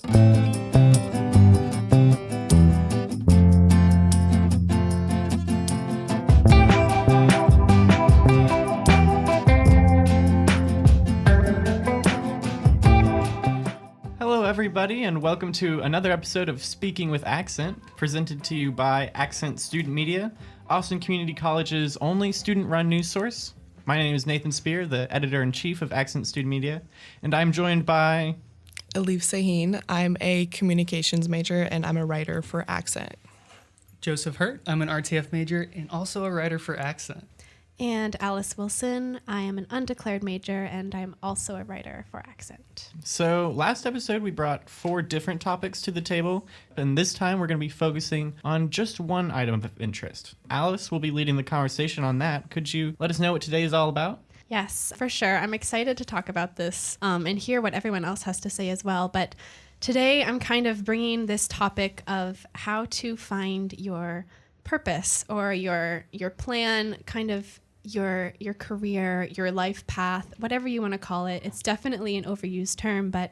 Hello, everybody, and welcome to another episode of Speaking with Accent, presented to you by Accent Student Media, Austin Community College's only student-run news source. My name is Nathan Spear, the editor-in-chief of Accent Student Media, and I'm joined by Elif Sahin. I'm a communications major, and I'm a writer for Accent. Joseph Hurt. I'm an RTF major and also a writer for Accent. And Alice Wilson. I am an undeclared major, and I'm also a writer for Accent. So last episode, we brought 4 different topics to the table, and this time we're going to be focusing on just one item of interest. Alice will be leading the conversation on that. Could you let us know what today is all about? Yes, for sure. I'm excited to talk about this and hear what everyone else has to say as well. But today I'm kind of bringing this topic of how to find your purpose or your plan, kind of your career, your life path, whatever you want to call it. It's definitely an overused term, but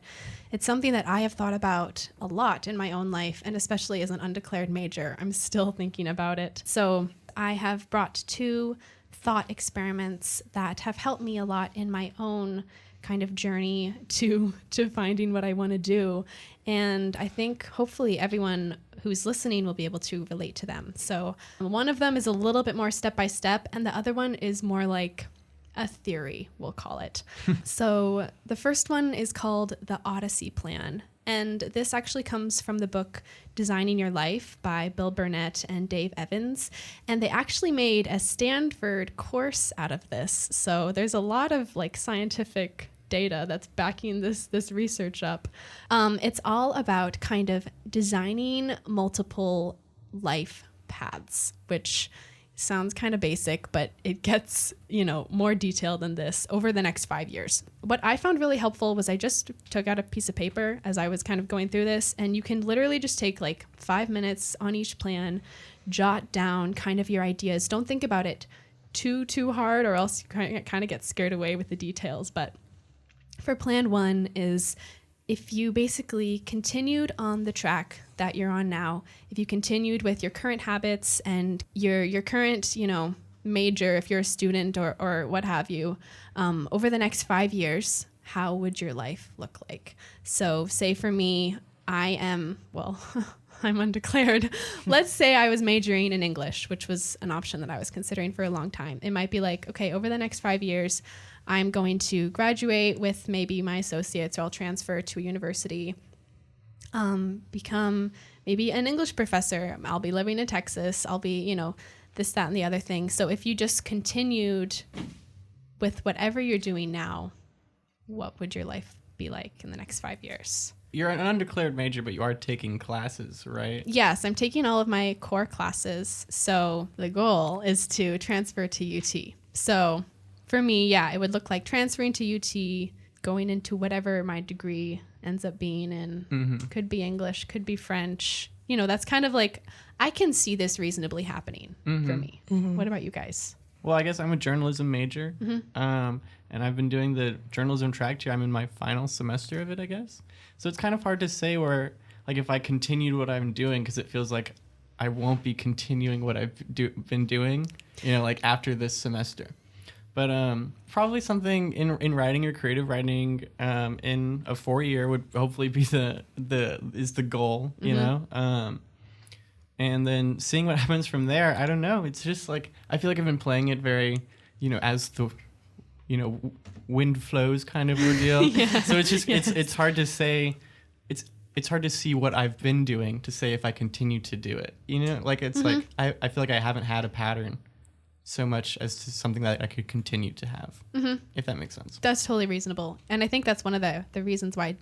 it's something that I have thought about a lot in my own life, and especially as an undeclared major, I'm still thinking about it. So I have brought 2 thought experiments that have helped me a lot in my own kind of journey to finding what I want to do. And I think hopefully everyone who's listening will be able to relate to them. So one of them is a little bit more step-by-step, and the other one is more like a theory, we'll call it. So the first one is called the Odyssey Plan. And this actually comes from the book Designing Your Life by Bill Burnett and Dave Evans. And they actually made a Stanford course out of this. So there's a lot of like scientific data that's backing this research up. It's all about kind of designing multiple life paths, which sounds kind of basic, but it gets, more detailed than this over the next 5 years. What I found really helpful was I just took out a piece of paper as I was kind of going through this, and you can literally just take like 5 minutes on each plan, jot down kind of your ideas. Don't think about it too hard, or else you kind of get scared away with the details. But for plan 1 is if you basically continued on the track that you're on now, if you continued with your current habits and your current, major, if you're a student or what have you, over the next 5 years, how would your life look like? So say for me, I'm undeclared. Let's say I was majoring in English, which was an option that I was considering for a long time. It might be like, okay, over the next 5 years, I'm going to graduate with maybe my associates, or I'll transfer to a university, become maybe an English professor. I'll be living in Texas. I'll be, this, that, and the other thing. So if you just continued with whatever you're doing now, what would your life be like in the next 5 years? You're an undeclared major, but you are taking classes, right? Yes, I'm taking all of my core classes. So the goal is to transfer to UT. So for me, it would look like transferring to UT, going into whatever my degree ends up being in. Mm-hmm. Could be English, could be French. That's kind of like, I can see this reasonably happening for me. Mm-hmm. What about you guys? Well, I guess I'm a journalism major, and I've been doing the journalism track too. I'm in my final semester of it, I guess. So it's kind of hard to say where, like, if I continued what I'm doing, because it feels like I won't be continuing what I've been doing, like after this semester. But probably something in writing or creative writing in a 4-year would hopefully be the goal, you know. And then seeing what happens from there, I don't know. It's just like I feel like I've been playing it very, as the, wind flows kind of ordeal. Yeah. So it's just it's hard to say. It's hard to see what I've been doing to say if I continue to do it. Like it's like I feel like I haven't had a pattern so much as to something that I could continue to have, if that makes sense. That's totally reasonable. And I think that's one of the reasons why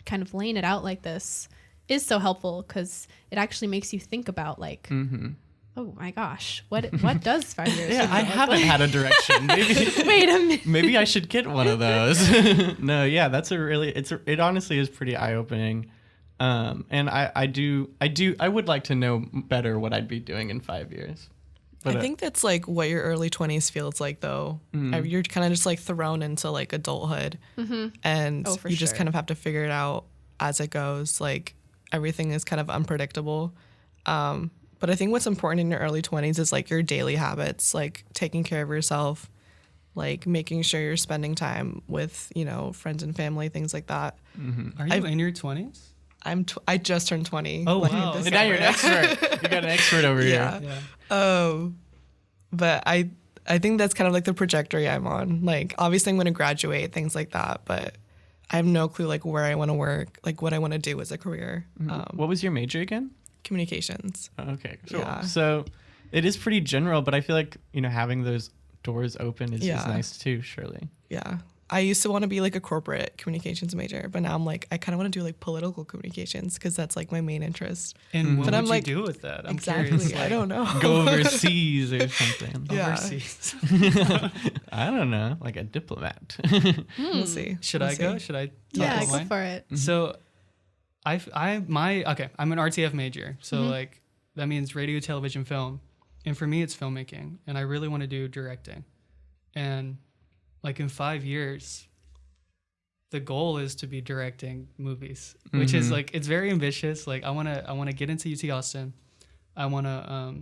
kind of laying it out like this is so helpful, because it actually makes you think about like, oh my gosh, what does 5 years Yeah, I haven't had a direction. Maybe, wait a minute. Maybe I should get one of those. No, yeah, that's it honestly is pretty eye-opening. And I would like to know better what I'd be doing in 5 years. But I think that's like what your early 20s feels like, though. You're kind of just like thrown into like adulthood, and you just kind of have to figure it out as it goes. Like everything is kind of unpredictable. But I think what's important in your early 20s is like your daily habits, like taking care of yourself, like making sure you're spending time with, you know, friends and family, things like that. Are you in your 20s? I just turned 20. Oh, like, wow. this And now you're an summer. expert. You got an expert over Yeah. here. Yeah. But I think that's kind of like the trajectory I'm on. Like obviously I'm going to graduate, things like that, but I have no clue like where I want to work, like what I want to do as a career. What was your major again? Communications. Okay, sure. Yeah. So it is pretty general, but I feel like, you know, having those doors open is Yeah. nice too, surely. Yeah. I used to want to be like a corporate communications major, but now I'm like, I kind of want to do like political communications because that's like my main interest. And what But would I'm you like, do with that? I'm exactly. curious. I don't know. Go overseas or something. Yeah. Overseas. I don't know, like a diplomat. We'll see. Should We'll I go? see. Should I talk Yeah, about go mine? for it. So I'm an RTF major. So like that means radio, television, film. And for me it's filmmaking. And I really want to do directing. And like in 5 years, the goal is to be directing movies, which is like, it's very ambitious. Like I want to get into UT Austin. I want to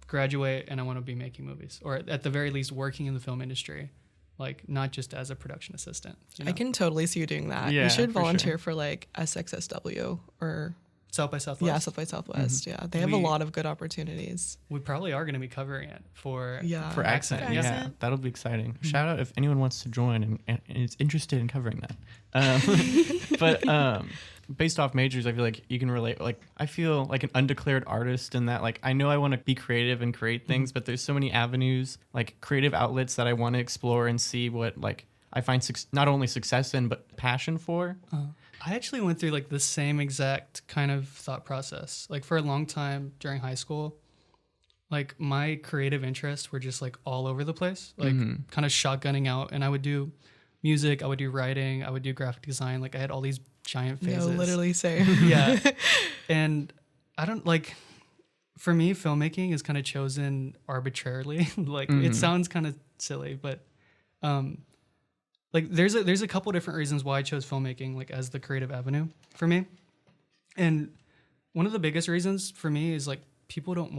graduate and I want to be making movies, or at the very least working in the film industry, like not just as a production assistant. You know? I can totally see you doing that. Yeah, You should for volunteer sure. for like SXSW or South by Southwest. yeah, South by Southwest. Yeah, they have a lot of good opportunities. We probably are going to be covering it for Yeah, For accent, For yeah, accent. that'll be exciting. Shout out if anyone wants to join and is interested in covering that. But based off majors, I feel like you can relate. Like I feel like an undeclared artist in that, like I know I want to be creative and create things, but there's so many avenues, like creative outlets that I want to explore and see what like I find not only success in but passion for. I actually went through like the same exact kind of thought process. Like for a long time during high school, like my creative interests were just like all over the place, like kind of shotgunning out. And I would do music, I would do writing, I would do graphic design. Like I had all these giant phases. no, literally same. Yeah. And I don't like, for me, filmmaking is kind of chosen arbitrarily. Like it sounds kind of silly, but like there's a couple different reasons why I chose filmmaking like as the creative avenue for me. And one of the biggest reasons for me is like people don't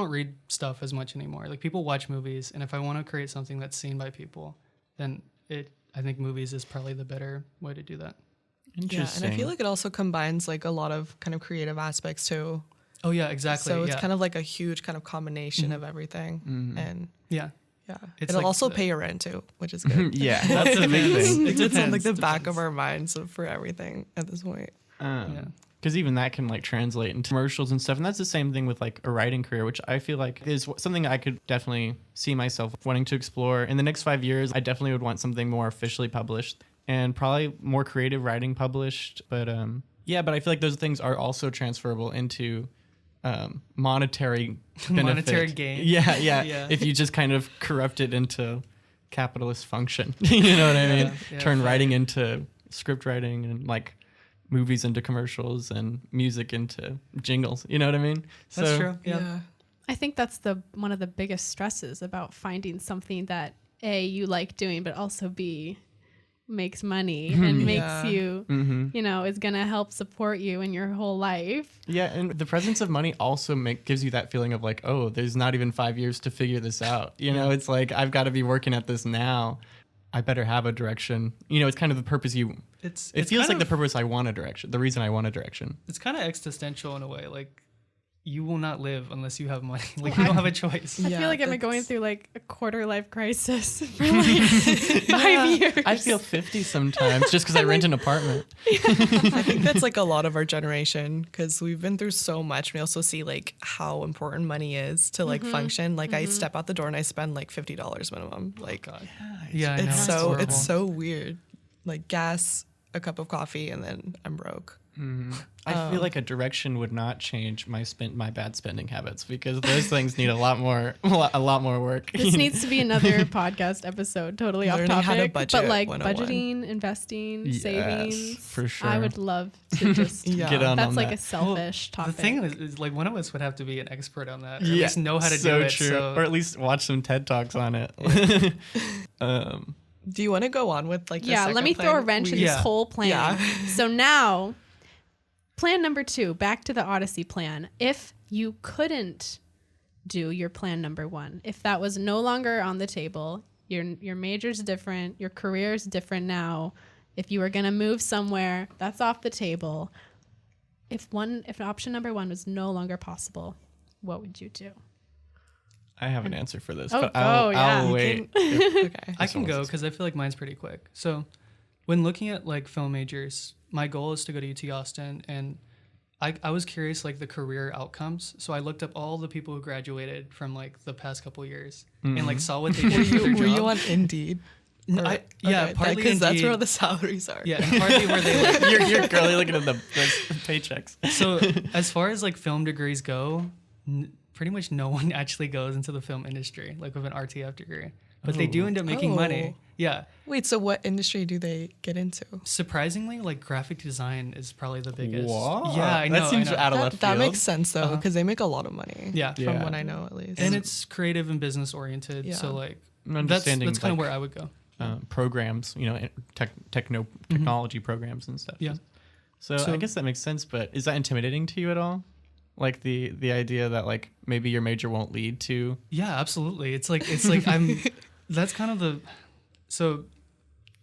read stuff as much anymore. Like people watch movies, and if I want to create something that's seen by people, then I think movies is probably the better way to do that. Yeah, Interesting. and I feel like it also combines like a lot of kind of creative aspects too. Oh yeah, exactly. So it's yeah. kind of like a huge kind of combination of everything. And yeah. yeah, It's it'll like also the- pay your rent too, which is good. yeah, that's a big thing. It's on like the Depends. back of our minds for everything at this point. Yeah. Because even that can like translate into commercials and stuff, and that's the same thing with like a writing career, which I feel like is something I could definitely see myself wanting to explore in the next 5 years. I definitely would want something more officially published and probably more creative writing published. But yeah, but I feel like those things are also transferable into monetary benefit. Monetary gain. Yeah, yeah, Yeah. If you just kind of corrupt it into capitalist function, you know what I mean? Yeah, Turn fair. writing into script writing and like movies into commercials and music into jingles. You know what I mean? That's true. Yeah. Yeah. I think that's one of the biggest stresses about finding something that A, you like doing, but also B, makes money and makes Yeah. you, you know, is going to help support you in your whole life. Yeah, and the presence of money also gives you that feeling of like, oh, there's not even 5 years to figure this out. You know, it's like, I've got to be working at this now. I better have a direction. You know, it's kind of the purpose it It's feels kind like the of- purpose I want a direction, the reason I want a direction. It's kind of existential in a way. Like you will not live unless you have money. Like you don't have a choice. I Yeah, feel like I'm that's- going through like a quarter life crisis for like 5 years. I feel 50 sometimes just because I rent an apartment. I think that's like a lot of our generation because we've been through so much. We also see like how important money is to like function. Like I step out the door and I spend like $50 minimum. Like God. Yeah, I know. it's horrible. so weird. Like gas, a cup of coffee, and then I'm broke. I feel like a direction would not change my bad spending habits because those things need a lot more work. This needs to be another podcast episode, totally off Learning how to topic. budget But like 101. budgeting, investing, Yes, savings. for sure. I would love to just Yeah. Get on that's like that. a selfish topic. The thing is like one of us would have to be an expert on that. Or at Yeah, least know how to so do it. true. So Or at least watch some TED Talks on it. Do you want to go on with like the yeah, second let me throw a plan? wrench in Yeah. this whole plan. Yeah. So now plan number 2, back to the Odyssey plan. If you couldn't do your plan number 1, if that was no longer on the table, your major's different, your career's different now, if you were going to move somewhere, that's off the table. If option number 1 was no longer possible, what would you do? I have an answer for this, Oh, but go, I'll yeah. wait. Okay. I can go because I feel like mine's pretty quick. So when looking at like film majors, my goal is to go to UT Austin, and I was curious like the career outcomes. So I looked up all the people who graduated from like the past couple years and like saw what they did for their job. Were you on Indeed? Yeah, partly because that's Indeed. where the salaries are. Yeah, and partly where they like, You're girly looking at the paychecks. So as far as like film degrees go, pretty much no one actually goes into the film industry like with an RTF degree, but they do end up making money. Yeah. Wait, so what industry do they get into? Surprisingly, like graphic design is probably the biggest. Wow. Yeah, I know. That seems I know. out of left That field. makes sense though, because they make a lot of money. Yeah. From Yeah. what I know, at least. And it's creative and business oriented. Yeah. So like I'm that's understanding, kind of like, where I would go. Programs, technology programs and stuff. Yeah. So I guess that makes sense, but is that intimidating to you at all? Like the idea that like maybe your major won't lead to. Yeah, absolutely. It's like that's kind of so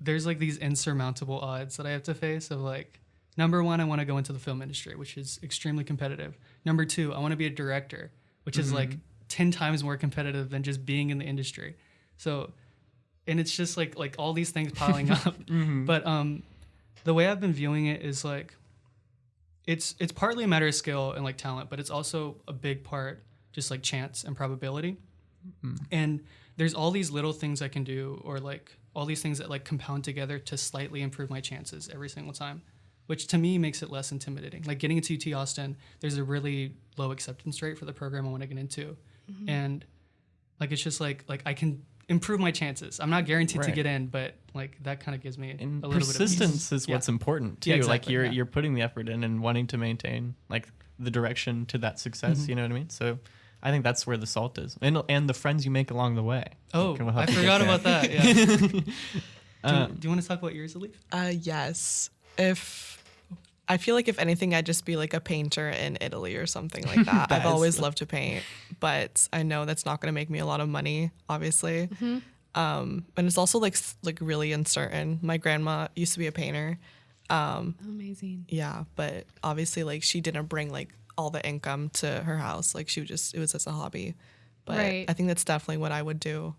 there's like these insurmountable odds that I have to face of like, number 1, I want to go into the film industry, which is extremely competitive. Number 2, I want to be a director, which is like 10 times more competitive than just being in the industry. So, and it's just like all these things piling up. But the way I've been viewing it is like, it's partly a matter of skill and like talent, but it's also a big part just like chance and probability. And there's all these little things I can do, or like all these things that like compound together to slightly improve my chances every single time, which to me makes it less intimidating. Like getting into UT Austin, there's a really low acceptance rate for the program I want to get into. And like, it's just like I can improve my chances. I'm not guaranteed to get in, but like that kind of gives me And a little persistence bit of peace. is what's important too. Yeah, exactly, Like you're putting the effort in and wanting to maintain like the direction to that success. You know what I mean? So I think that's where the salt is, and the friends you make along the way. Oh, Can help I you get forgot there. about that. Yeah. Do you want to talk about yours, Elif? Yes. I feel like if anything, I'd just be like a painter in Italy or something like that. I've always loved to paint, but I know that's not going to make me a lot of money, obviously. And it's also like really uncertain. My grandma used to be a painter. Amazing. Yeah, but obviously like she didn't bring like all the income to her house. Like it was just a hobby. But Right. I think that's definitely what I would do.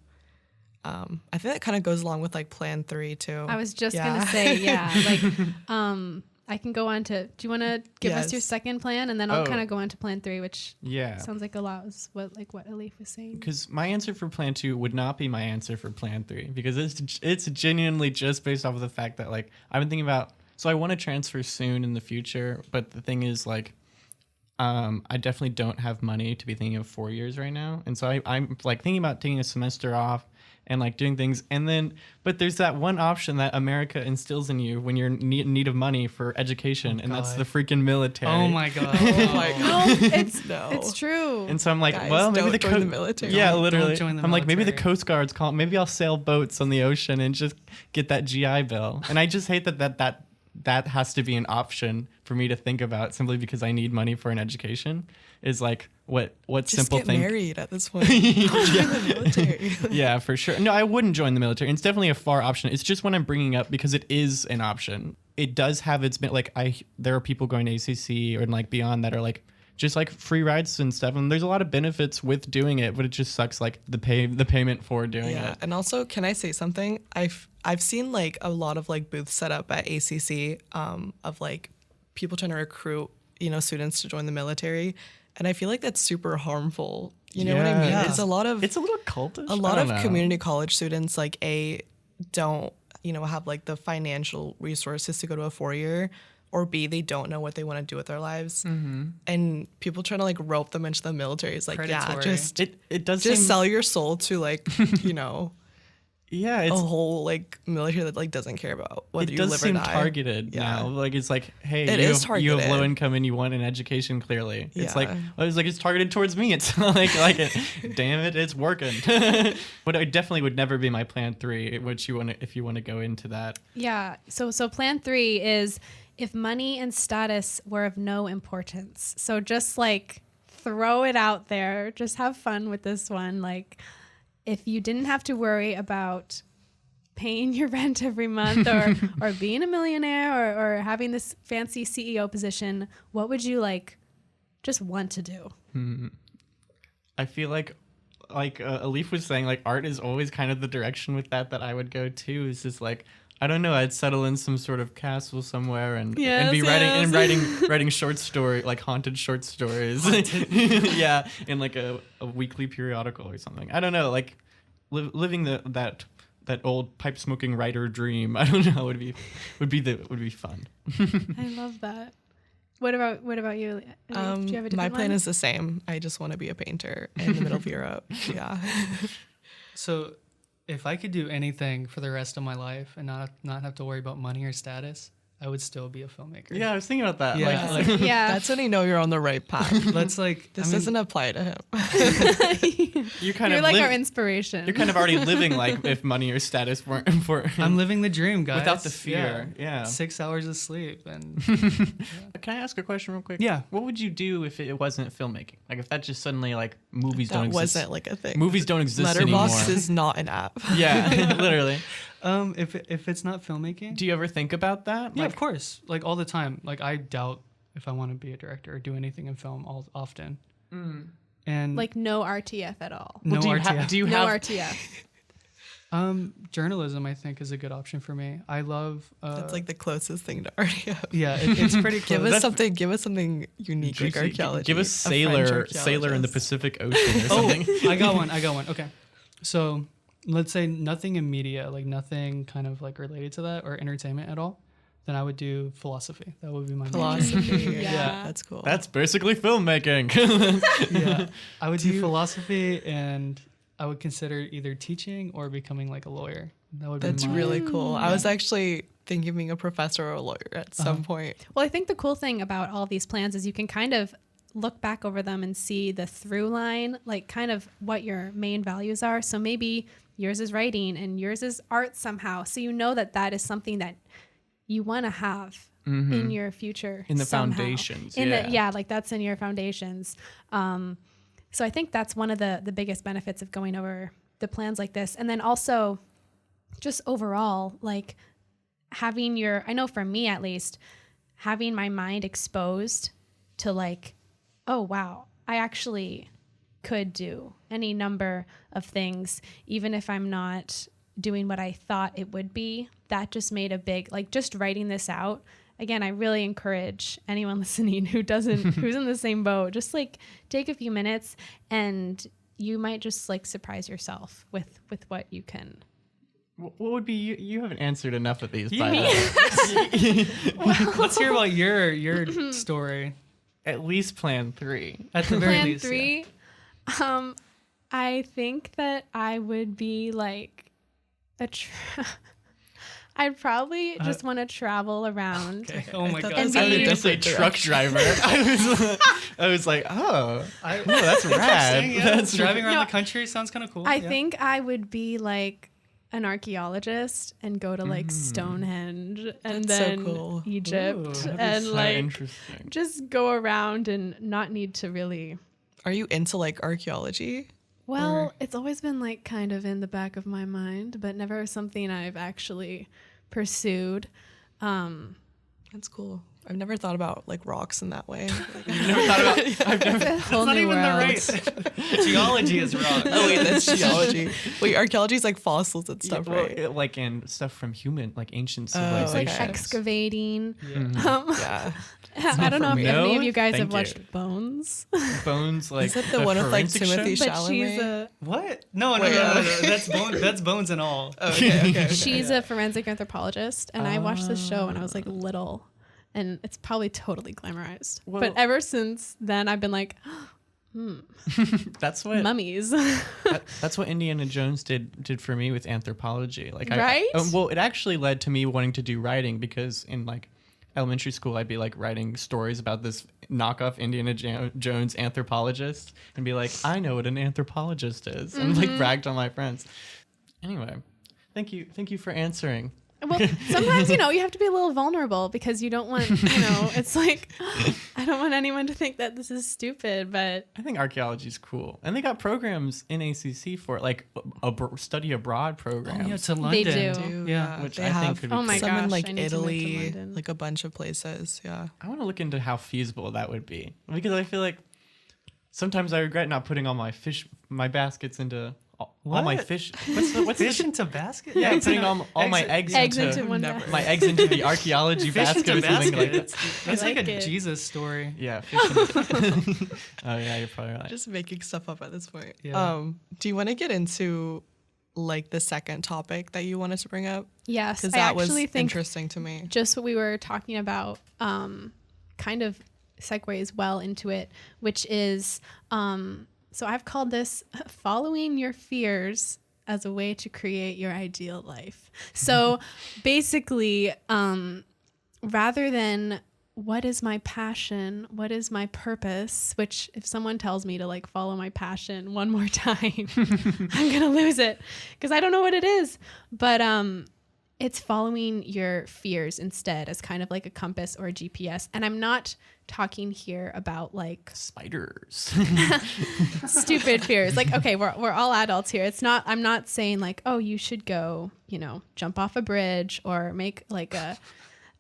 I think that kind of goes along with like plan 3 too. I was just Yeah. gonna say, yeah, like, I can go on to. Do you want to give us your Yes. second plan, and then I'll Oh. kind of go on to plan 3, which Yeah. sounds like a lot was what Elif was saying. Because my answer for plan 2 would not be my answer for plan 3, because it's genuinely just based off of the fact that like I've been thinking about. So I want to transfer soon in the future, but the thing is like, I definitely don't have money to be thinking of 4 years right now, and so I'm like thinking about taking a semester off and like doing things, and then but there's that one option that America instills in you when you're in need of money for education, and that's God. the freaking military. Oh my god. Oh my god. No, it's No. it's true. And so I'm like, Guys, well, maybe don't the join the military. Yeah, Don't literally. join the I'm like, maybe the military. Coast Guard's calling. Maybe I'll sail boats on the ocean and just get that GI Bill. And I just hate that has to be an option for me to think about simply because I need money for an education. Is like what Just simple get thing. married at this point. Don't join the military. Yeah, for sure. No, I wouldn't join the military. It's definitely a far option. It's just what I'm bringing up because it is an option. It does have its like there are people going to ACC or like beyond that are like just like free rides and stuff, and there's a lot of benefits with doing it, but it just sucks like the payment for doing Yeah, it. and also, can I say something? I've seen like a lot of like booths set up at ACC of like people trying to recruit students to join the military, and I feel like that's super harmful. You know what I mean? Yeah. It's a lot of cultish. a lot I of don't know. community college students like don't have like the financial resources to go to a 4-year, or B, they don't know what they want to do with their lives, and people trying to like rope them into the military is like Predatory. just It does just seem, sell your soul to like yeah, a it's whole like military that like doesn't care about whether it you does live seem or die. targeted Yeah. now. Like it's like, hey, It you is have, you have targeted. low income and you want an education. Clearly, it's like Yeah. it's targeted towards me. It's like damn it, it's working. But it definitely would never be my plan 3. Which if you want to go into that. Yeah. So plan 3 is if money and status were of no importance. So just like throw it out there. Just have fun with this one. Like if you didn't have to worry about paying your rent every month or being a millionaire or having this fancy CEO position, what would you like just want to do? I feel like Elif was saying, like art is always kind of the direction with that I would go to. Is just like, I don't know, I'd settle in some sort of castle somewhere and be writing short story, like haunted short stories. Yeah, in like a weekly periodical or something. I don't know, like living that old pipe smoking writer dream. I don't know, would be fun. I love that. What about you? Do you have a different my plan one? is the same. I just want to be a painter in the middle of Europe. Yeah. So if I could do anything for the rest of my life and not have to worry about money or status, I would still be a filmmaker. Yeah, I was thinking about that. Yeah. Like, Yeah. That's when you know you're on the right path. Let's like This doesn't apply to him. you kind You're of like our inspiration. You're kind of already living like if money or status weren't important. I'm living the dream, guys. Without the fear. Yeah. 6 hours of sleep and Can I ask a question real quick? Yeah. What would you do if it wasn't filmmaking? Like if that just suddenly like movies don't That exist. wasn't like a thing. Movies don't exist anymore. Letterboxd is not an app. Yeah, literally. if it's not filmmaking, Do you ever think about that? yeah, Like, of course, like all the time. Like I doubt if I want to be a director or do anything in film often. And like no RTF at all. no do you RTF. do you No have RTF. Journalism, I think, is a good option for me. I love. That's like the closest thing to RTF. Yeah, it's pretty close. Give us That's- something. Give us something unique, like juicy- archaeology. Give us a French sailor in the archaeologist. Pacific Ocean or Oh, something. I got one. Okay, so let's say nothing in media, like nothing kind of like related to that or entertainment at all. Then I would do philosophy. That would be my major. Philosophy. Yeah. That's cool. That's basically filmmaking. Yeah, I would do philosophy, and I would consider either teaching or becoming like a lawyer. That would That's be my, really cool. I was actually thinking of being a professor or a lawyer at some point. Well, I think the cool thing about all these plans is you can kind of look back over them and see the through line, like kind of what your main values are. So maybe yours is writing and yours is art somehow. So you know that that is something that you want to have in your future. In the somehow. foundations, Like that's in your foundations. So I think that's one of the biggest benefits of going over the plans like this. And then also just overall, like having I know for me at least, having my mind exposed to like, oh, wow, I actually could do any number of things, even if I'm not doing what I thought it would be. That just made a big, like just writing this out. Again, I really encourage anyone listening who's in the same boat, just like take a few minutes and you might just like surprise yourself with what you can. What would be you haven't answered enough of these. You By the mean- way. Let's hear about your story. At least plan 3. At the very Plan least. 3, I think that I would be like I'd probably just want to travel around. Okay. Oh my thought god. And I be- would just say truck driver. I was like, oh, that's rad. Interesting, yeah. That's Driving around No, the country sounds kind of cool. I yeah. think I would be like an archaeologist and go to like Stonehenge and That's so then cool. Egypt Ooh, that'd be and so like interesting. just go around and not need to really. Are you into like archaeology? Well, it's always been like kind of in the back of my mind, but never something I've actually pursued. That's cool. I've never thought about like rocks in that way. Like, I've never thought about. I've never. It's a whole Not new even world. the right. Geology is wrong. oh wait, that's geology. Wait, archaeology is like fossils and stuff, Well, right? like in stuff from ancient Oh, civilizations. Like okay. excavating. Yeah. I don't know for if me. any of No, you guys have thank you. watched Bones. Bones, like Is that the one with like forensic Timothy show? But she's Chalamet? a What? No. Wait, That's bones and all. Okay. she's a forensic anthropologist, and I watched this show when I was like little, and it's probably totally glamorized. Well- but ever since then, I've been like, That's what mummies. that's what Indiana Jones did for me with anthropology. Like, Right? Well, it actually led to me wanting to do writing because in like elementary school, I'd be like writing stories about this knockoff Indiana Jones anthropologist and be like, I know what an anthropologist is, and like bragged on my friends. Anyway, thank you for answering. Well, sometimes, you have to be a little vulnerable because you don't want, it's like, I don't want anyone to think that this is stupid, but. I think archaeology is cool. And they got programs in ACC for it, like study abroad programs. Oh, yeah, to London. They do. Yeah. Which they I have think could be Oh my cool. some in gosh, like I need to move to Italy, London. like a bunch of places. Yeah. I want to look into how feasible that would be. Because I feel like sometimes I regret not putting all my baskets into all my What? fish. What's Fish the, into basket? yeah, putting all my eggs into into one Never. basket. my eggs into the archaeology Fish basket into or something like basket. that. That's like like a it. Jesus story. Yeah, fish into, oh yeah, you're probably right. Just making stuff up at this point. Yeah. Do you want to get into like the second topic that you wanted to bring up? Yes, Because I that was actually think interesting to me. just what we were talking about kind of segues well into it, which is so I've called this following your fears as a way to create your ideal life. So basically, rather than what is my passion, what is my purpose, which if someone tells me to like follow my passion one more time, I'm going to lose it because I don't know what it is. But it's following your fears instead as kind of like a compass or a GPS. And I'm not talking here about like Spiders. stupid fears. Like, okay, we're all adults here. I'm not saying like, oh, you should go, jump off a bridge or make like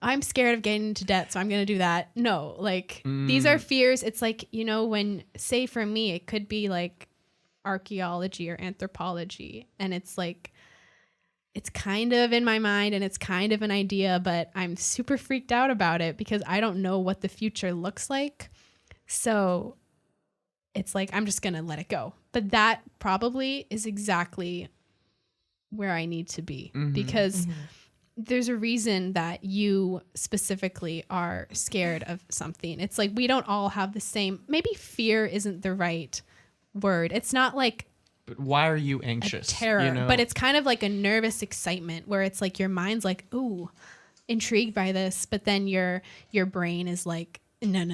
I'm scared of getting into debt, so I'm going to do that. No, like these are fears. It's like, when, say for me, it could be like archaeology or anthropology. And it's like, it's kind of in my mind and it's kind of an idea, but I'm super freaked out about it because I don't know what the future looks like. So it's like, I'm just going to let it go. But that probably is exactly where I need to be because there's a reason that you specifically are scared of something. It's like, we don't all have the same, maybe fear isn't the right word. It's not like But why are you anxious? terror, but it's kind of like a nervous excitement where it's like your mind's like, ooh, intrigued by this, but then your brain is like, no,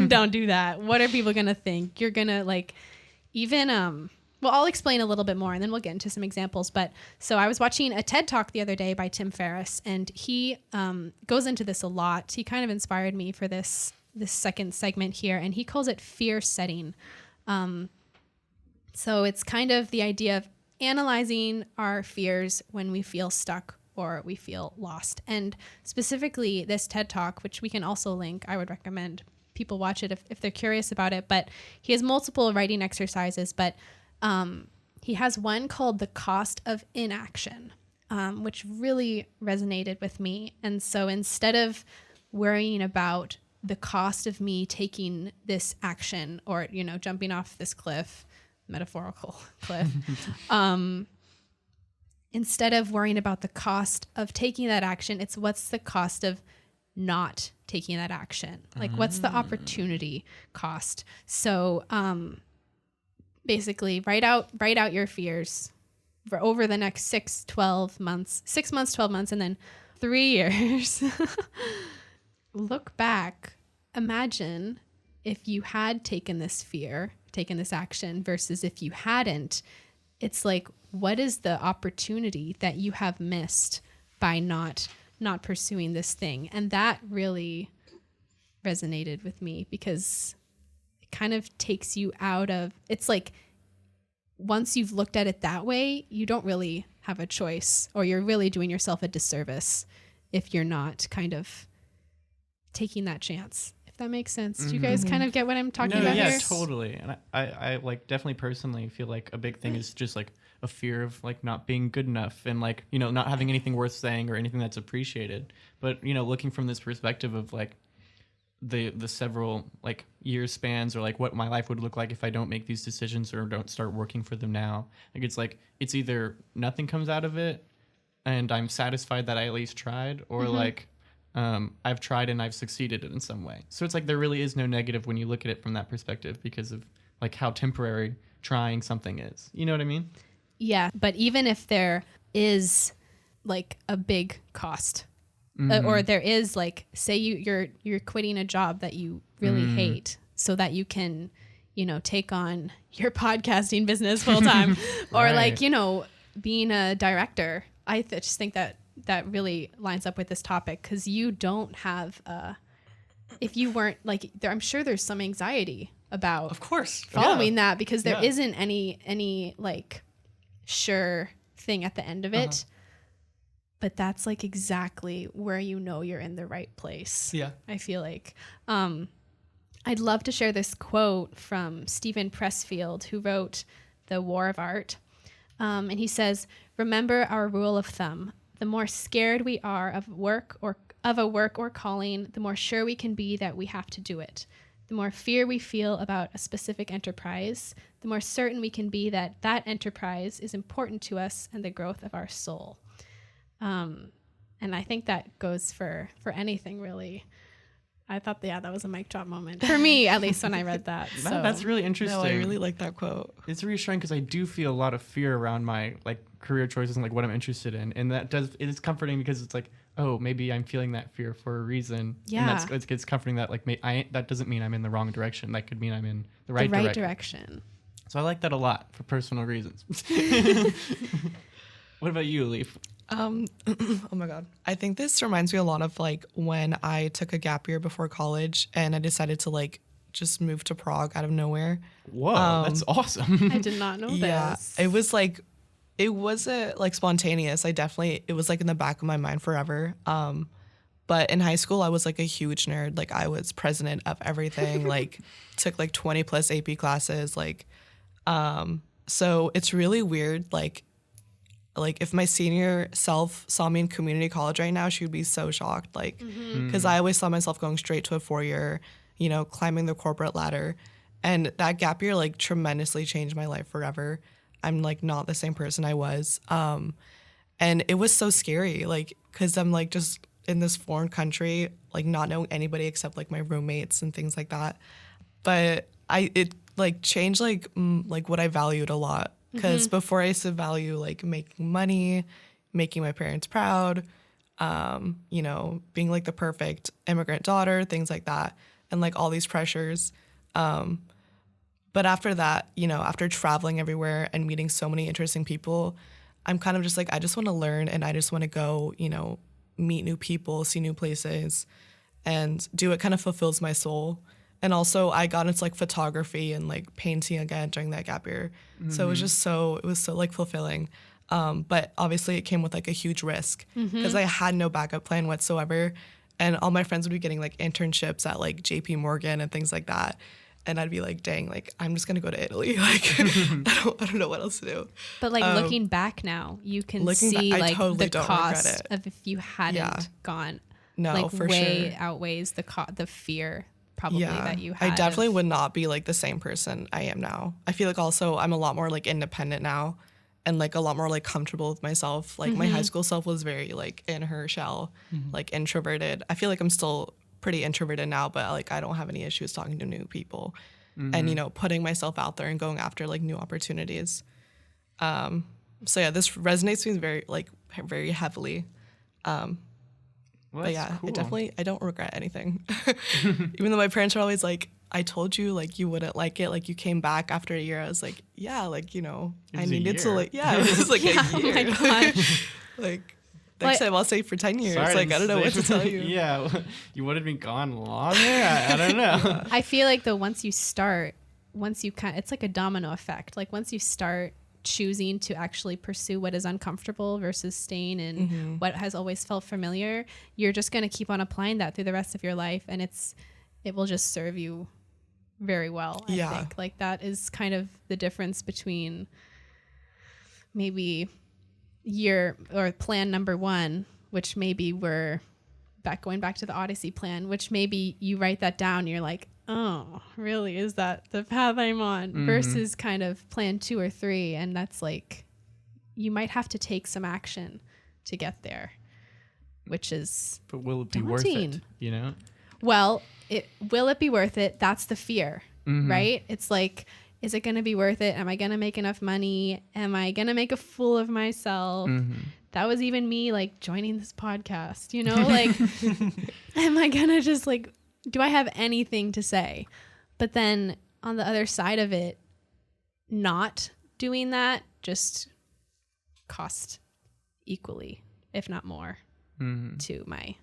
don't do that. What are people gonna think? You're gonna like, even well, I'll explain a little bit more and then we'll get into some examples. But so I was watching a TED Talk the other day by Tim Ferriss, and he goes into this a lot. He kind of inspired me for this second segment here, and he calls it fear setting. So it's kind of the idea of analyzing our fears when we feel stuck or we feel lost. And specifically this TED Talk, which we can also link, I would recommend people watch it if they're curious about it. But he has multiple writing exercises, but he has one called The Cost of Inaction, which really resonated with me. And so instead of worrying about the cost of me taking this action or, jumping off this cliff, metaphorical cliff, instead of worrying about the cost of taking that action, it's what's the cost of not taking that action? Like, what's the opportunity cost? So basically write out your fears for over the next 6 months, 12 months, and then 3 years. Look back, imagine if you had taken this action versus if you hadn't. It's like, what is the opportunity that you have missed by not pursuing this thing? And that really resonated with me because it kind of takes you out of, it's like, once you've looked at it that way, you don't really have a choice, or you're really doing yourself a disservice if you're not kind of taking that chance. That makes sense. Do you guys kind of get what I'm talking about yeah, here? totally. And I like definitely personally feel like a big thing is just like a fear of like not being good enough and like, not having anything worth saying or anything that's appreciated. But, looking from this perspective of like the several like year spans or like what my life would look like if I don't make these decisions or don't start working for them now. Like it's either nothing comes out of it and I'm satisfied that I at least tried, or like I've tried and I've succeeded in some way. So it's like there really is no negative when you look at it from that perspective because of like how temporary trying something is. You know what I mean? Yeah, but even if there is like a big cost, or there is like, say you're quitting a job that you really hate so that you can, take on your podcasting business full time, or Right. like, being a director. I just think that that really lines up with this topic, because you don't have if you weren't like there, I'm sure there's some anxiety about Of course. following that, because there Yeah. isn't any like sure thing at the end of it. But that's like exactly where you know you're in the right place. Yeah. I feel like. I'd love to share this quote from Stephen Pressfield, who wrote The War of Art. And he says, "Remember our rule of thumb. The more scared we are of a work or calling, the more sure we can be that we have to do it. The more fear we feel about a specific enterprise, the more certain we can be that that enterprise is important to us and the growth of our soul." And I think that goes for anything, really. I thought, that was a mic drop moment for me, at least when I read that. So That's really interesting. No, I really like that quote. It's reassuring because I do feel a lot of fear around my like career choices and like what I'm interested in, and it is comforting because it's like, oh, maybe I'm feeling that fear for a reason. Yeah. And it's comforting that like that doesn't mean I'm in the wrong direction. That could mean I'm in the the right direction. So I like that a lot for personal reasons. What about you, Elif? Oh my God. I think this reminds me a lot of like when I took a gap year before college and I decided to like just move to Prague out of nowhere. Whoa, that's awesome. I did not know Yeah, this. it wasn't like spontaneous. It was like in the back of my mind forever. But in high school, I was like a huge nerd. Like I was president of everything, like took like 20 plus AP classes. So it's really weird. Like if my senior self saw me in community college right now, she would be so shocked. Like, because I always saw myself going straight to a 4-year, climbing the corporate ladder. And that gap year like tremendously changed my life forever. I'm like not the same person I was. And it was so scary, like, because I'm like just in this foreign country, like not knowing anybody except like my roommates and things like that. But it like changed like what I valued a lot. Because before I used to value like making money, making my parents proud, being like the perfect immigrant daughter, things like that, and like all these pressures. But after that, after traveling everywhere and meeting so many interesting people, I'm kind of just like, I just want to learn and I just want to go, meet new people, see new places, and do what kind of fulfills my soul. And also I got into like photography and like painting again during that gap year. So it was so like fulfilling. But obviously it came with like a huge risk because I had no backup plan whatsoever. And all my friends would be getting like internships at like JP Morgan and things like that. And I'd be like, dang, like I'm just gonna go to Italy. Like I don't know what else to do. But like looking back now, you can see like totally the cost of if you hadn't gone. No, like for way sure. outweighs the fear probably that you had. I definitely would not be like the same person I am now. I feel like also I'm a lot more like independent now and like a lot more like comfortable with myself. Like my high school self was very like in her shell, like introverted. I feel like I'm still pretty introverted now, but like I don't have any issues talking to new people and putting myself out there and going after like new opportunities. So yeah, this resonates with me very heavily. Well, but yeah, cool. I don't regret anything. Even though my parents are always like, I told you like you wouldn't like it. Like you came back after a year. I was like, yeah, like, I needed to like, yeah, it was like a year. Oh my gosh. Like next time I'll stay for 10 years. Sorry, like, I don't know what to tell you. Yeah, you would have been gone longer. I don't know. I feel like though once you it's like a domino effect. Like once you start choosing to actually pursue what is uncomfortable versus staying in what has always felt familiar, you're just going to keep on applying that through the rest of your life, and it will just serve you very well. I think like that is kind of the difference between maybe year or plan number 1, which maybe we're going back to the Odyssey plan, which maybe you write that down, you're like, oh, really? Is that the path I'm on? Versus kind of plan 2 or 3. And that's like, you might have to take some action to get there, which is But will it be daunting. worth it? Well, will it be worth it? That's the fear, right? It's like, is it going to be worth it? Am I going to make enough money? Am I going to make a fool of myself? That was even me like joining this podcast, like, am I going to just like, do I have anything to say? But then on the other side of it, not doing that just cost equally if not more, to my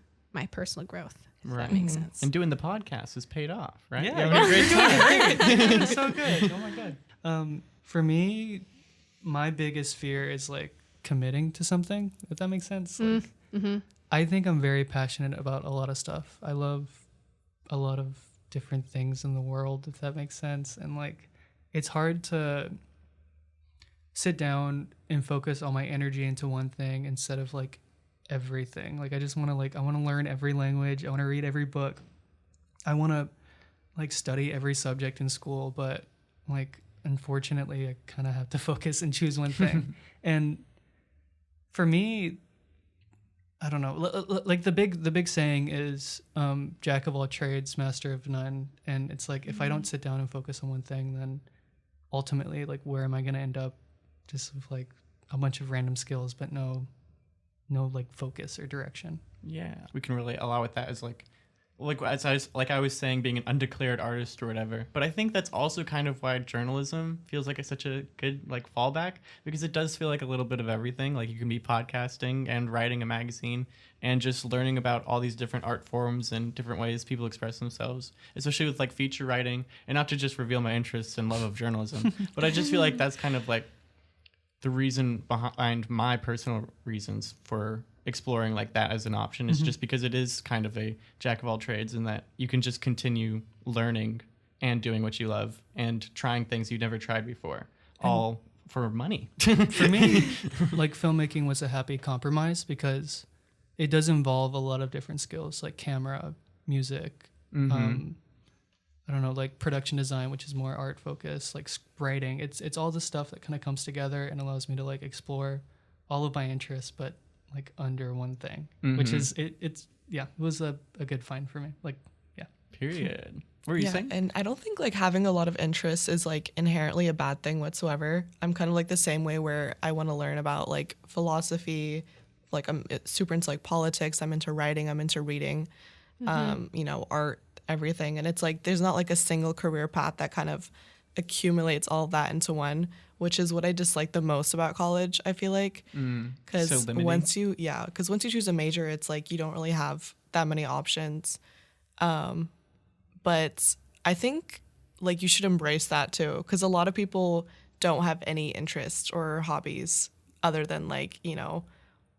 personal growth. If Right. that makes sense. And doing the podcast has paid off, right? Yeah, You're having a great time. It's so good. Oh my god. For me, my biggest fear is like committing to something. If that makes sense. Like, I think I'm very passionate about a lot of stuff. I love a lot of different things in the world, if that makes sense. And like, it's hard to sit down and focus all my energy into one thing instead of like everything. Like, I just want to I want to learn every language. I want to read every book. I want to like study every subject in school, but like, unfortunately, I kind of have to focus and choose one thing. And for me, I don't know, like the big saying is jack of all trades, master of none. And it's like, if I don't sit down and focus on one thing, then ultimately, like, where am I going to end up? Just with like a bunch of random skills, but no like focus or direction. Yeah, we can really allow with that as as I was saying, being an undeclared artist or whatever. But I think that's also kind of why journalism feels like such a good like fallback, because it does feel like a little bit of everything. Like, you can be podcasting and writing a magazine and just learning about all these different art forms and different ways people express themselves, especially with like feature writing. And not to just reveal my interests and love of journalism, but I just feel like that's kind of like the reason behind my personal reasons for exploring like that as an option is just because it is kind of a jack of all trades, and that you can just continue learning and doing what you love and trying things you've never tried before, all for money. For me, like, filmmaking was a happy compromise because it does involve a lot of different skills like camera, music, I don't know, like production design, which is more art focused, like writing. It's all the stuff that kind of comes together and allows me to like explore all of my interests, but like under one thing, which is it was a good find for me. Like, yeah. Period. What were you saying? And I don't think like having a lot of interests is like inherently a bad thing whatsoever. I'm kind of like the same way where I want to learn about like philosophy, like I'm super into like politics, I'm into writing, I'm into reading, you know, art, everything. And it's like there's not like a single career path that kind of accumulates all of that into one, which is what I dislike the most about college, I feel like. Because once you choose a major, it's like you don't really have that many options. But I think like you should embrace that too, because a lot of people don't have any interest or hobbies other than like, you know,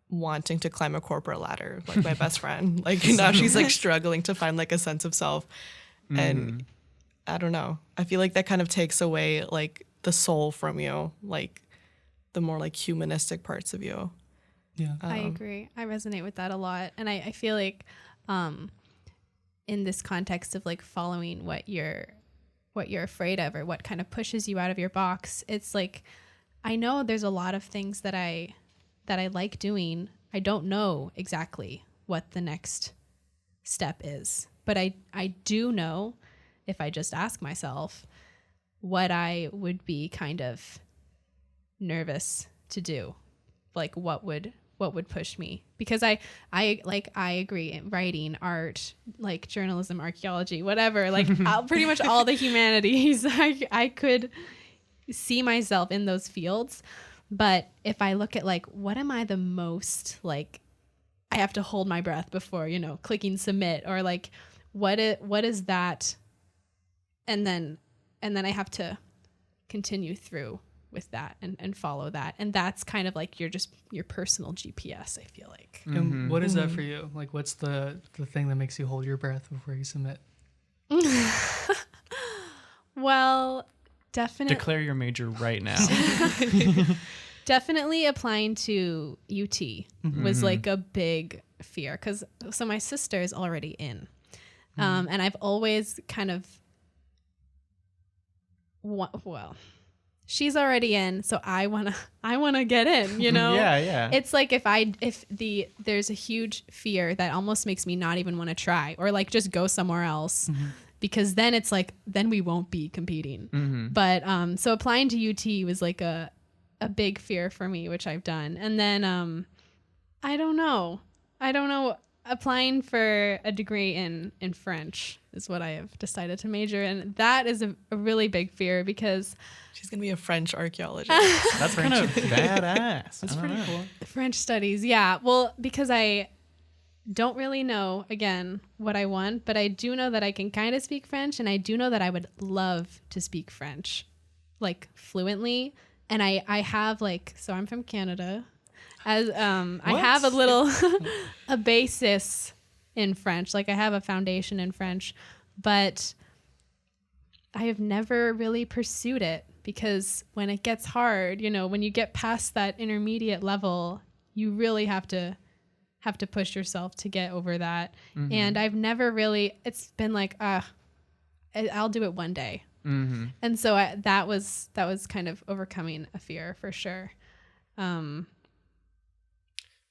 wanting to climb a corporate ladder, like my best friend. Like now she's like struggling to find like a sense of self. And I don't know. I feel like that kind of takes away like the soul from you, like the more like humanistic parts of you. Yeah. I agree. I resonate with that a lot. And I feel like in this context of like following what you're afraid of or what kind of pushes you out of your box, it's like, I know there's a lot of things that I like doing. I don't know exactly what the next step is, but I do know, if I just ask myself, what I would be kind of nervous to do, like what would push me, because I agree, writing, art, like journalism, archaeology, whatever, like pretty much all the humanities, I could see myself in those fields. But if I look at like, what am I the most, like, I have to hold my breath before, you know, clicking submit, or like, what is that? And then I have to continue through with that and follow that. And that's kind of like your personal GPS, I feel like. And what is that for you? Like, what's the thing that makes you hold your breath before you submit? Well, definitely. Declare your major right now. Definitely applying to UT was like a big fear, so my sister is already in, and I've always kind of, well, she's already in, so I wanna get in, you know. Yeah. It's like there's a huge fear that almost makes me not even want to try, or like just go somewhere else. Because then it's like, then we won't be competing. But so applying to UT was like a big fear for me, which I've done. And then I don't know. applying for a degree in French is what I have decided to major in. That is a really big fear because She's going to be a French archaeologist. That's kind of badass. That's pretty cool. French studies. Yeah. Well, because I don't really know, again, what I want, but I do know that I can kind of speak French, and I do know that I would love to speak French, like, fluently. And I have, like, so I'm from Canada. As I have a little a basis in French, like I have a foundation in French, but I have never really pursued it because when it gets hard, you know, when you get past that intermediate level, you really have to push yourself to get over that. Mm-hmm. And I've never really, it's been like, I'll do it one day. Mm-hmm. And so that was kind of overcoming a fear for sure.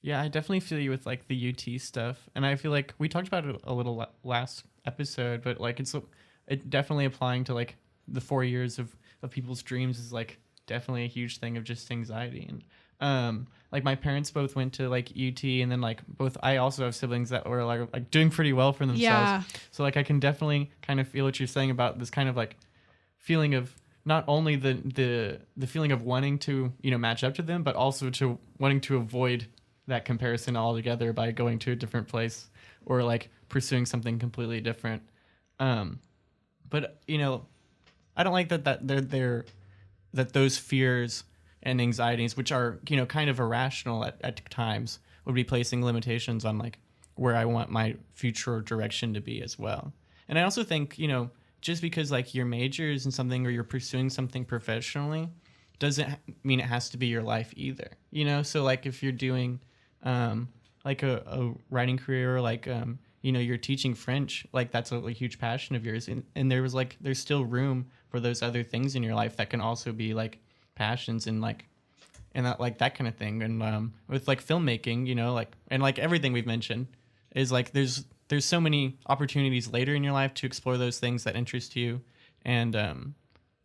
Yeah, I definitely feel you with like the UT stuff, and I feel like we talked about it a little last episode, but like it definitely applying to like the 4 years of people's dreams is like definitely a huge thing of just anxiety. And like my parents both went to like UT, and then like I also have siblings that were like doing pretty well for themselves. Yeah. So like I can definitely kind of feel what you're saying about this kind of like feeling of not only the feeling of wanting to, you know, match up to them, but also to wanting to avoid that comparison altogether by going to a different place or like pursuing something completely different. But you know, I don't like that that those fears and anxieties, which are, you know, kind of irrational at times, would be placing limitations on like where I want my future direction to be as well. And I also think, you know, just because like your major is in something or you're pursuing something professionally doesn't mean it has to be your life either, you know? So like if you're doing like a writing career, or like, you know, you're teaching French, like that's a huge passion of yours. And there's still room for those other things in your life that can also be like passions and that kind of thing. And with like filmmaking, you know, like, and like everything we've mentioned is like, there's so many opportunities later in your life to explore those things that interest you. And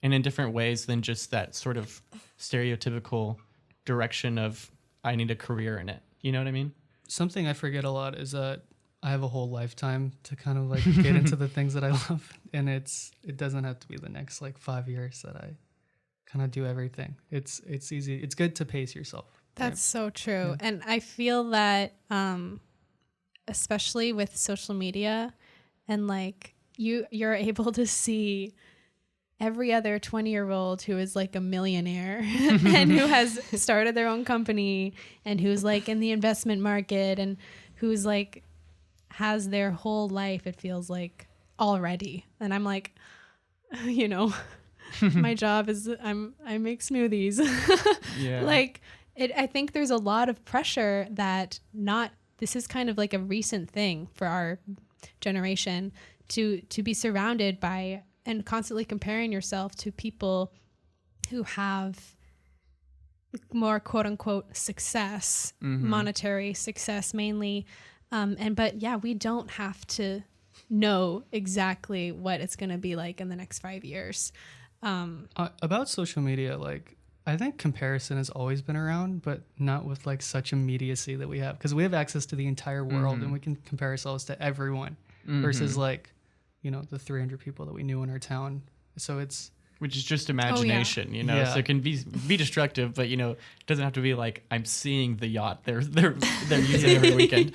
in different ways than just that sort of stereotypical direction of I need a career in it. You know what I mean? Something I forget a lot is that I have a whole lifetime to kind of like get into the things that I love. And it doesn't have to be the next like 5 years that I kind of do everything. It's easy. It's good to pace yourself. That's so true. Yeah. And I feel that, especially with social media and like you're able to see every other 20-year-old who is like a millionaire and who has started their own company and who's like in the investment market and who's like has their whole life, it feels like, already. And I'm like, you know, my job is I make smoothies. Yeah. Like I think there's a lot of pressure that this is kind of like a recent thing for our generation to be surrounded by and constantly comparing yourself to people who have more quote unquote success, monetary success mainly. But yeah, we don't have to know exactly what it's going to be like in the next 5 years. About social media, like I think comparison has always been around, but not with like such immediacy that we have, because we have access to the entire world and we can compare ourselves to everyone versus like, you know, the 300 people that we knew in our town. So which is just imagination, you know. Yeah. So it can be destructive, but you know, it doesn't have to be like I'm seeing the yacht they're using every weekend.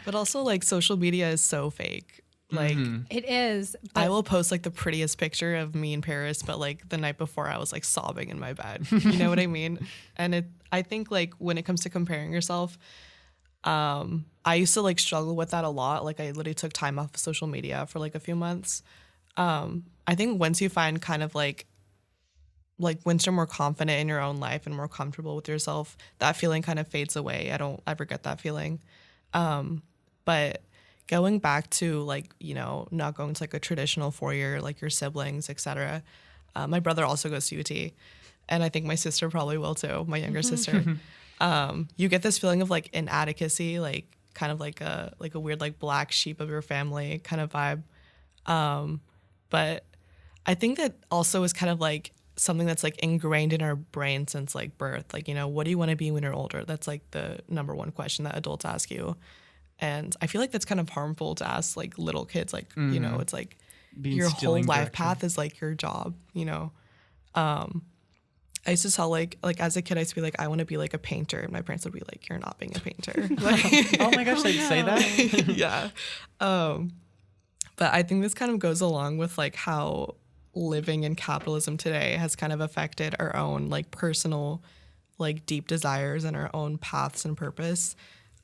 But also like social media is so fake. Like it is. I will post like the prettiest picture of me in Paris, but like the night before I was like sobbing in my bed. You know what I mean? And I think like when it comes to comparing yourself, I used to like struggle with that a lot. Like I literally took time off of social media for like a few months. I think once you find kind of like once you're more confident in your own life and more comfortable with yourself, that feeling kind of fades away. I don't ever get that feeling. But going back to like, you know, not going to like a traditional 4-year, like your siblings, etc. My brother also goes to UT, and I think my sister probably will too, my younger sister. You get this feeling of like inadequacy, like kind of like a weird like black sheep of your family kind of vibe. But I think that also is kind of like something that's like ingrained in our brain since like birth. Like, you know, what do you want to be when you're older? That's like the number one question that adults ask you. And I feel like that's kind of harmful to ask like little kids, like, you know, it's like your whole instilling life direction. path is like your job, you know? I used to tell like as a kid, I used to be like, I want to be like a painter. And my parents would be like, you're not being a painter. Like, Oh my gosh, they'd say that? yeah. But I think this kind of goes along with like how living in capitalism today has kind of affected our own like personal, like deep desires and our own paths and purpose.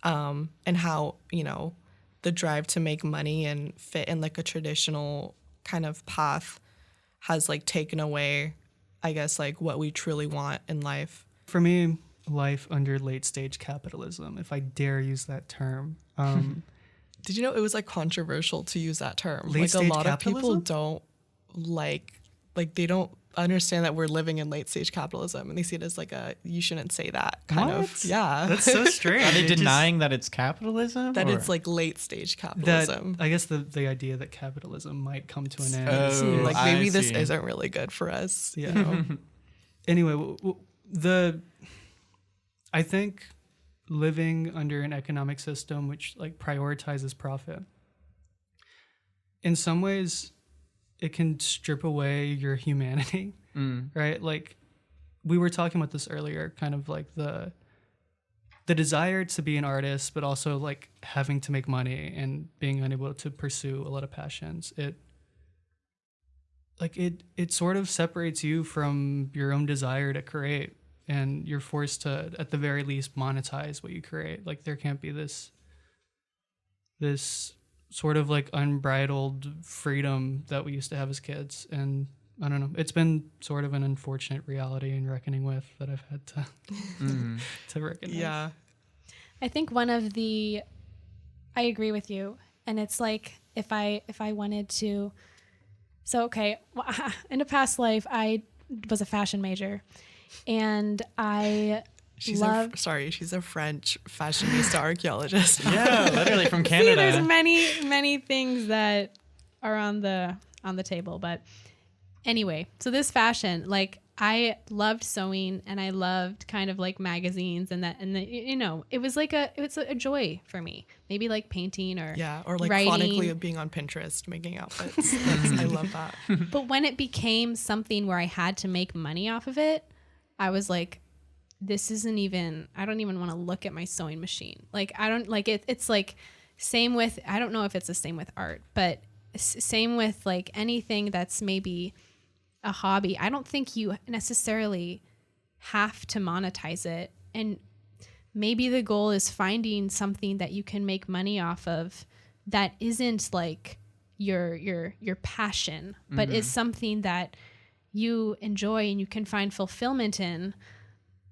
And how, you know, the drive to make money and fit in like a traditional kind of path has like taken away, I guess, like what we truly want in life. For me, life under late stage capitalism, if I dare use that term. Did you know it was like controversial to use that term? Late Like a stage lot of people capitalism? don't like they don't understand that we're living in late stage capitalism, and they see it as like a you shouldn't say that kind of. What? Yeah. That's so strange. Are they It just- denying that it's capitalism? that or- it's like late stage that capitalism. I guess the idea that capitalism might come to an end. Oh, Like I maybe this see. isn't really good for us. Yeah. You know? Anyway, I think living under an economic system which like prioritizes profit, in some ways, it can strip away your humanity, right? Like we were talking about this earlier, kind of like the desire to be an artist, but also like having to make money and being unable to pursue a lot of passions. It sort of separates you from your own desire to create, and you're forced to, at the very least, monetize what you create. Like there can't be this sort of like unbridled freedom that we used to have as kids. And I don't know, it's been sort of an unfortunate reality and reckoning with that I've had to to recognize. Yeah. I think I agree with you. And it's like, if I wanted to, so, okay, well, in a past life, I was a fashion major, and She's a French fashionista archaeologist. Yeah, literally from See, Canada. there's many things that are on the table, but anyway, so this fashion, like I loved sewing and I loved kind of like magazines and you know, it was a joy for me. Maybe like painting or or like writing. chronically being on Pinterest making outfits. I love that. But when it became something where I had to make money off of it, I was like, I don't even want to look at my sewing machine. Like, I don't like it. It's like same with, I don't know if it's the same with art, but same with like anything that's maybe a hobby. I don't think you necessarily have to monetize it. And maybe the goal is finding something that you can make money off of that isn't like your passion, but is something that you enjoy and you can find fulfillment in.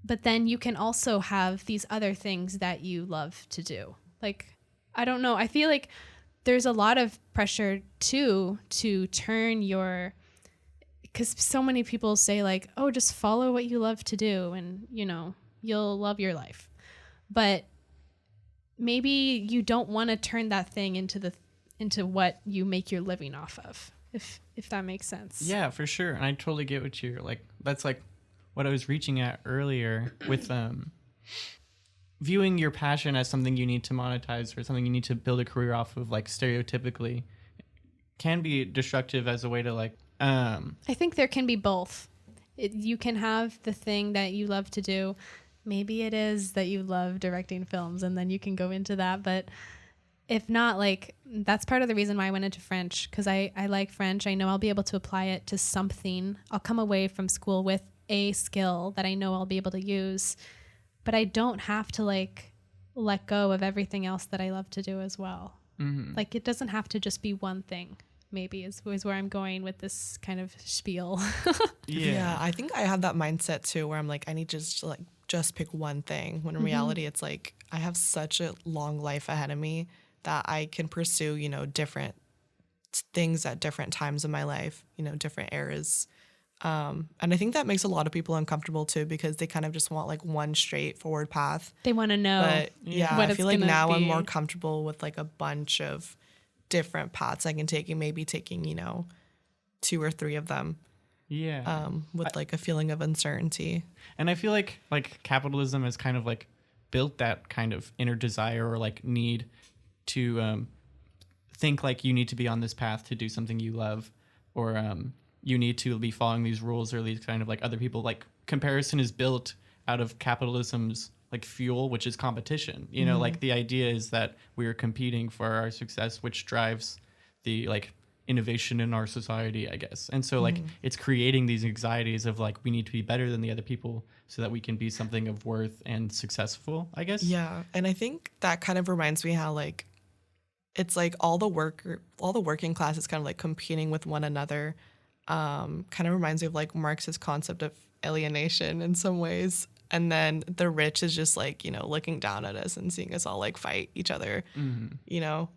But then you can also have these other things that you love to do. Like, I don't know. I feel like there's a lot of pressure too to turn because so many people say like, oh, just follow what you love to do and, you know, you'll love your life. But maybe you don't want to turn that thing into what you make your living off of, if that makes sense. Yeah, for sure. And I totally get what you're like. That's like what I was reaching at earlier with viewing your passion as something you need to monetize or something you need to build a career off of, like stereotypically, can be destructive as a way to like. I think there can be both. You can have the thing that you love to do. Maybe it is that you love directing films, and then you can go into that. But if not, like, that's part of the reason why I went into French, because I like French. I know I'll be able to apply it to something. I'll come away from school with a skill that I know I'll be able to use, but I don't have to like let go of everything else that I love to do as well. Like, it doesn't have to just be one thing, maybe is where I'm going with this kind of spiel. Yeah, I think I have that mindset too, where I'm like, I need to just pick one thing, when in reality it's like I have such a long life ahead of me that I can pursue, you know, different things at different times in my life, you know, different eras. And I think that makes a lot of people uncomfortable too, because they kind of just want like one straightforward path. They want to know. But yeah, what I it's feel like gonna now I'm be. more comfortable with like a bunch of different paths I can take, and maybe taking, you know, 2 or 3 of them. Yeah. With like a feeling of uncertainty. And I feel like capitalism has kind of like built that kind of inner desire or like need think like you need to be on this path to do something you love, or you need to be following these rules or these kind of like other people. Like comparison is built out of capitalism's like fuel, which is competition. You know, like the idea is that we are competing for our success, which drives the like innovation in our society, I guess. And so like it's creating these anxieties of like we need to be better than the other people so that we can be something of worth and successful, I guess. Yeah, and I think that kind of reminds me how like it's like all the working class is kind of like competing with one another. Kind of reminds me of like Marx's concept of alienation in some ways. And then the rich is just like, you know, looking down at us and seeing us all like fight each other, you know,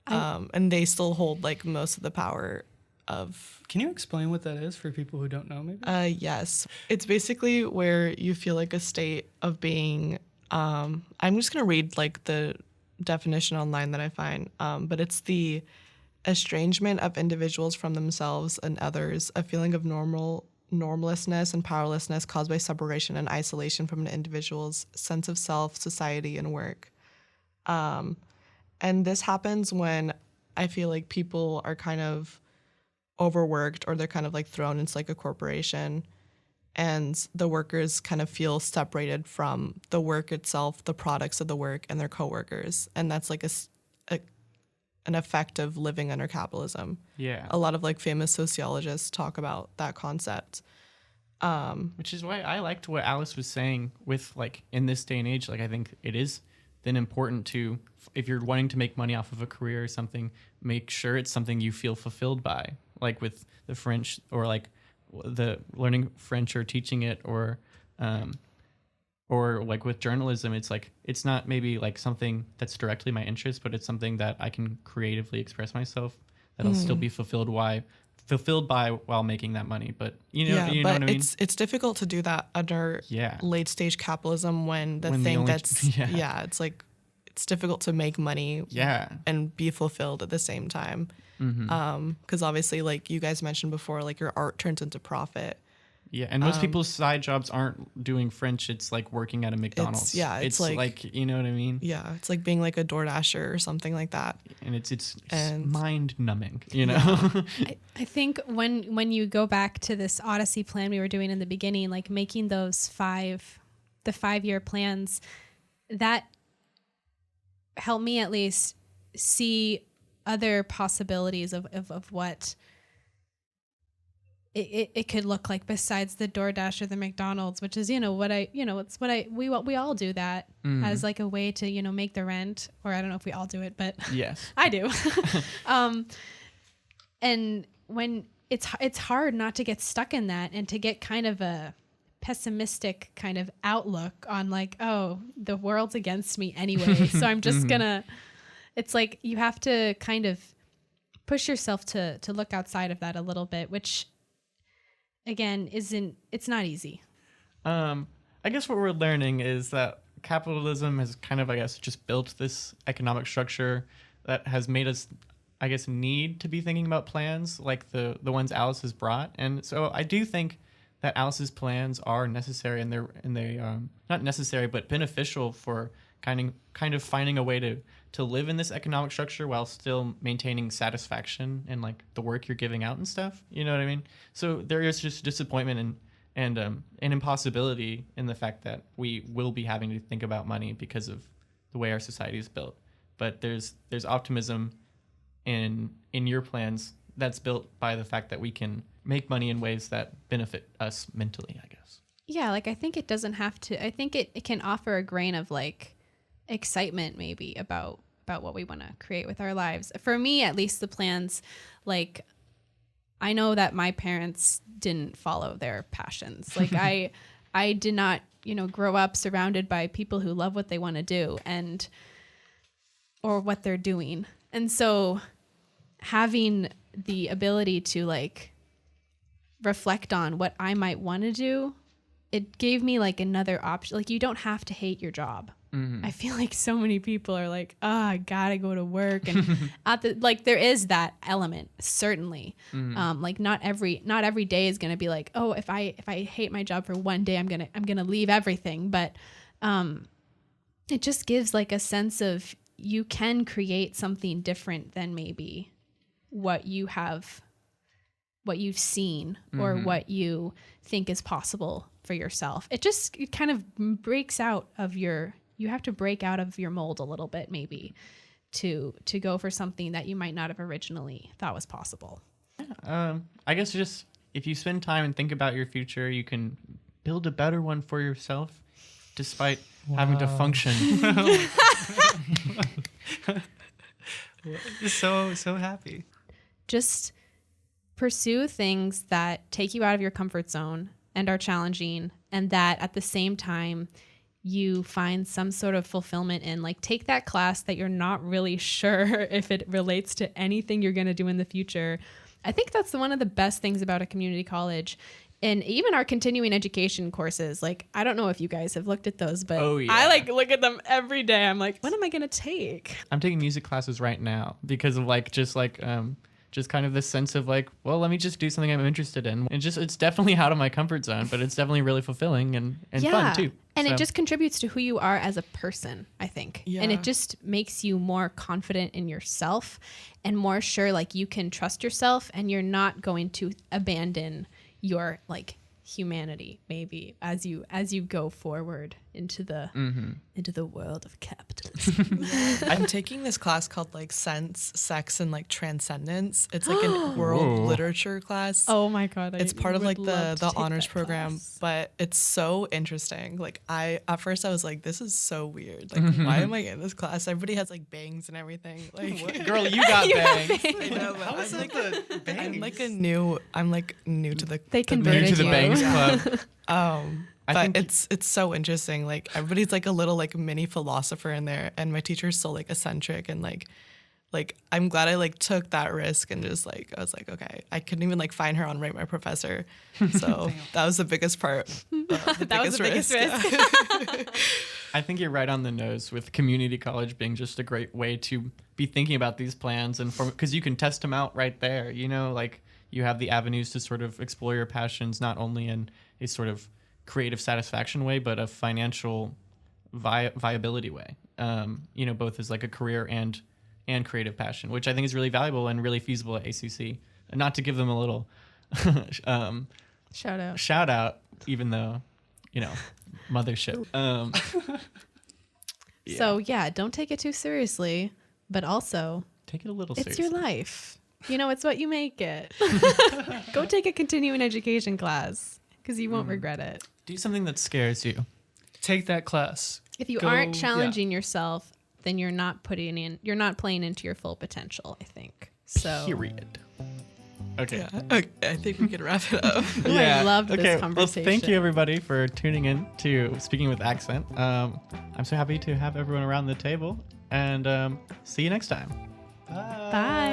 and they still hold like most of the power of. Can you explain what that is for people who don't know maybe? Yes. It's basically where you feel like a state of being, I'm just going to read like the definition online that I find, but it's the estrangement of individuals from themselves and others, a feeling of normlessness and powerlessness caused by separation and isolation from an individual's sense of self, society, and work. And this happens when I feel like people are kind of overworked, or they're kind of like thrown into like a corporation, and the workers kind of feel separated from the work itself, the products of the work, and their coworkers. And that's like an effect of living under capitalism. Yeah. A lot of like famous sociologists talk about that concept. Which is why I liked what Alice was saying with like in this day and age, like I think it is then important to, if you're wanting to make money off of a career or something, make sure it's something you feel fulfilled by, like with the French, or like the learning French or teaching it, or like with journalism, it's like it's not maybe like something that's directly my interest, but it's something that I can creatively express myself, that I'll still be fulfilled by while making that money. But you know what I mean? It's difficult to do that under late stage capitalism when it's like it's difficult to make money and be fulfilled at the same time. Because obviously, like you guys mentioned before, like your art turns into profit. Yeah, and most people's side jobs aren't doing French. It's like working at a McDonald's. It's like you know what I mean? Yeah, it's like being like a DoorDasher or something like that. And it's mind numbing, you know? I think when you go back to this Odyssey plan we were doing in the beginning, like making those 5-year plans, that helped me at least see other possibilities of what it could look like besides the DoorDash or the McDonald's, which is, we all do that as like a way to, make the rent, or I don't know if we all do it, but yes, I do. And when it's hard not to get stuck in that and to get kind of a pessimistic kind of outlook on like, oh, the world's against me anyway. So I'm just gonna, it's like you have to kind of push yourself to look outside of that a little bit, which again, it's not easy. I guess what we're learning is that capitalism has kind of, I guess, just built this economic structure that has made us, I guess, need to be thinking about plans like the ones Alice has brought. And so I do think that Alice's plans are necessary, and they not necessary, but beneficial for kind of finding a way to live in this economic structure while still maintaining satisfaction in like the work you're giving out and stuff. You know what I mean? So there is just disappointment and an impossibility in the fact that we will be having to think about money because of the way our society is built. But there's optimism in your plans that's built by the fact that we can make money in ways that benefit us mentally, I guess. Yeah, like I think it doesn't have to. I think it can offer a grain of like excitement maybe about what we want to create with our lives. For me, at least, the plans, like I know that my parents didn't follow their passions. Like I did not, grow up surrounded by people who love what they want to do or what they're doing. And so having the ability to like reflect on what I might want to do, it gave me like another option. Like you don't have to hate your job. I feel like so many people are like, oh, I gotta go to work, and there is that element, certainly. Like not every day is gonna be like, oh, if I hate my job for one day, I'm gonna leave everything. But it just gives like a sense of you can create something different than maybe what you've seen or what you think is possible for yourself. It kind of breaks out of you have to break out of your mold a little bit maybe to go for something that you might not have originally thought was possible. I guess just if you spend time and think about your future, you can build a better one for yourself despite having to function. So happy. Just pursue things that take you out of your comfort zone and are challenging, and that at the same time you find some sort of fulfillment in. Like, take that class that you're not really sure if it relates to anything you're going to do in the future. I think that's one of the best things about a community college. And even our continuing education courses, like, I don't know if you guys have looked at those, but I like look at them every day. I'm like, what am I going to take? I'm taking music classes right now because of just kind of this sense of like, well, let me just do something I'm interested in. And it's definitely out of my comfort zone, but it's definitely really fulfilling and fun too. And it just contributes to who you are as a person, I think. Yeah. And it just makes you more confident in yourself and more sure, like, you can trust yourself and you're not going to abandon your like humanity maybe as you go forward into the world of capitalism. I'm taking this class called like Sense, Sex, and like Transcendence. It's like a world literature class. Oh my god! It's part of like the honors program, but it's so interesting. Like at first I was like, this is so weird. Like, why am I in this class? Everybody has like bangs and everything. Like, what? Girl, you got bangs. I know, but How is that the bangs? I'm like new to the they new to the bangs club. But it's so interesting. Like, everybody's like a little like mini philosopher in there, and my teacher's so like eccentric, and like I'm glad I like took that risk and just like I was like, okay, I couldn't even like find her on Rate My Professor, so that was the biggest part. That was the biggest risk. I think you're right on the nose with community college being just a great way to be thinking about these plans, and because you can test them out right there. You know, like, you have the avenues to sort of explore your passions, not only in a sort of creative satisfaction way, but a financial viability way. You know, both as like a career and creative passion, which I think is really valuable and really feasible at ACC. And not to give them a little shout out, even though, you know, mothership. Yeah. So yeah, don't take it too seriously, but also take it a little seriously. It's your life. You know, it's what you make it. Go take a continuing education class because you won't regret it. Do something that scares you. Take that class. If you aren't challenging yourself, then you're not playing into your full potential, I think. So period. Okay. Yeah. Okay, I think we can wrap it up. I loved this conversation. Well, thank you everybody for tuning in to Speaking with Accent. I'm so happy to have everyone around the table, and see you next time. Bye.